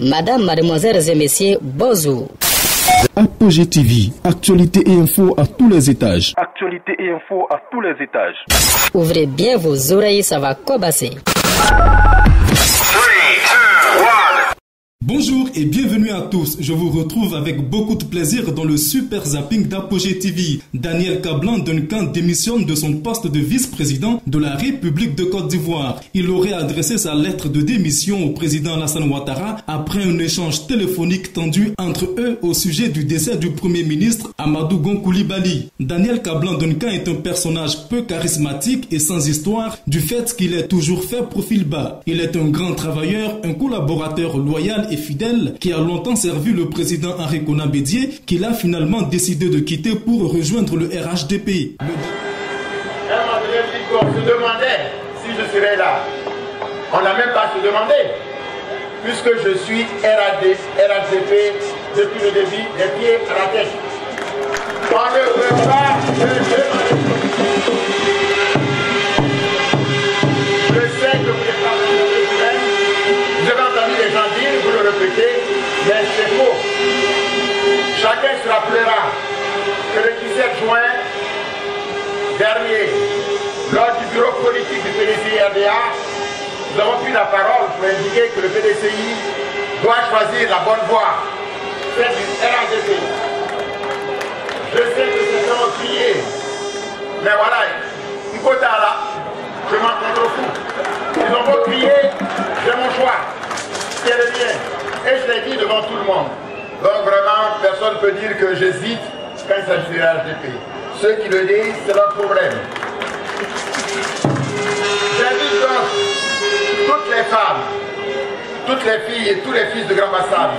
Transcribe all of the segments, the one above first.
Madame, mademoiselles et messieurs, bonjour. Apogée TV, actualité et info à tous les étages. Actualité et info à tous les étages. Ouvrez bien vos oreilles, ça va cobasser. Bonjour et bienvenue à tous. Je vous retrouve avec beaucoup de plaisir dans le super zapping d'Apogée TV. Daniel Kablan-Duncan démissionne de son poste de vice-président de la République de Côte d'Ivoire. Il aurait adressé sa lettre de démission au président Alassane Ouattara après un échange téléphonique tendu entre eux au sujet du décès du premier ministre Amadou Gon Coulibaly. Daniel Kablan-Duncan est un personnage peu charismatique et sans histoire du fait qu'il est toujours fait profil bas. Il est un grand travailleur, un collaborateur loyal et fidèle qui a longtemps servi le président Henri Konan Bédié, qu'il a finalement décidé de quitter pour rejoindre le RHDP. On se demandait si je serais là. On n'a même pas à se demander, puisque je suis RHDP depuis le début, des pieds à la tête. On ne peut pas se demander. Je sais que vous êtes parlé de vous-même. Vous avez entendu les gens dire, vous le répétez, mais c'est faux. Chacun se rappellera que le 17 juin dernier, lors du bureau politique du PDCI-RDA, nous avons pris la parole pour indiquer que le PDCI doit choisir la bonne voie, celle du RHDP. Je sais que c'est un crier, mais voilà, il faut là, je m'en contrefous. Ils ont beau crier, j'ai mon choix, c'est le mien. Et je l'ai dit devant tout le monde. Donc vraiment, personne ne peut dire que j'hésite quand il s'agit du RHDP. Ceux qui le disent, c'est leur problème. J'invite donc toutes les femmes, toutes les filles et tous les fils de Grand Bassam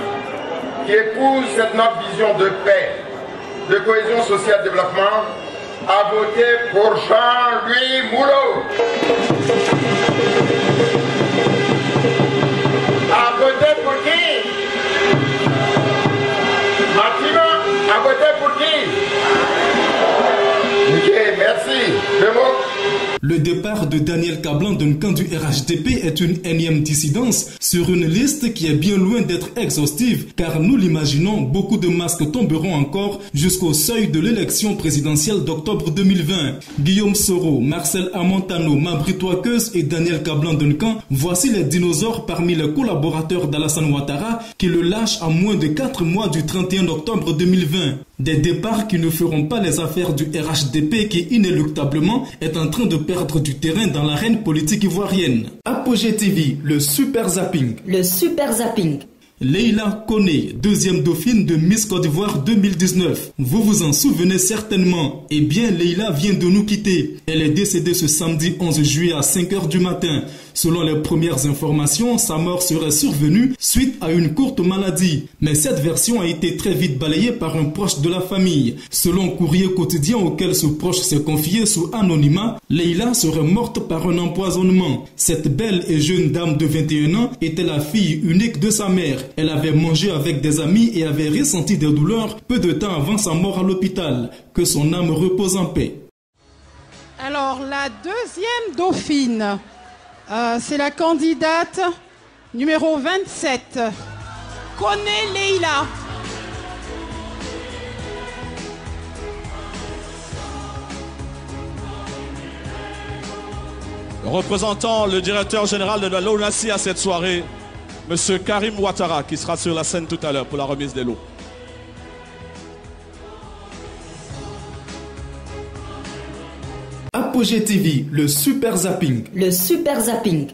qui épousent cette notre vision de paix, de cohésion sociale et de développement, à voter pour Jean-Louis Moulot. À voter pour qui? Martino, à voter pour qui? Ok, merci. Le mot. Le départ de Daniel Kablan-Duncan du RHDP est une énième dissidence sur une liste qui est bien loin d'être exhaustive, car nous l'imaginons, beaucoup de masques tomberont encore jusqu'au seuil de l'élection présidentielle d'octobre 2020. Guillaume Soro, Marcel Amontano, Mabry Touakeus et Daniel Kablan-Duncan, voici les dinosaures parmi les collaborateurs d'Alassane Ouattara qui le lâchent à moins de 4 mois du 31 octobre 2020. Des départs qui ne feront pas les affaires du RHDP qui inéluctablement est en train de perdre du terrain dans l'arène politique ivoirienne. Apogée TV, le super zapping. Le super zapping. Leïla Koné, deuxième dauphine de Miss Côte d'Ivoire 2019. Vous vous en souvenez certainement. Eh bien, Leïla vient de nous quitter. Elle est décédée ce samedi 11 juillet à 5 h du matin. Selon les premières informations, sa mort serait survenue suite à une courte maladie. Mais cette version a été très vite balayée par un proche de la famille. Selon Courrier Quotidien auquel ce proche s'est confié sous anonymat, Leïla serait morte par un empoisonnement. Cette belle et jeune dame de 21 ans était la fille unique de sa mère. Elle avait mangé avec des amis et avait ressenti des douleurs peu de temps avant sa mort à l'hôpital. Que son âme repose en paix. Alors, la deuxième dauphine, c'est la candidate numéro 27, Koné Leïla. Représentant le directeur général de la LONASI à cette soirée, Monsieur Karim Ouattara, qui sera sur la scène tout à l'heure pour la remise des lots. Apogée TV, le super zapping. Le super zapping.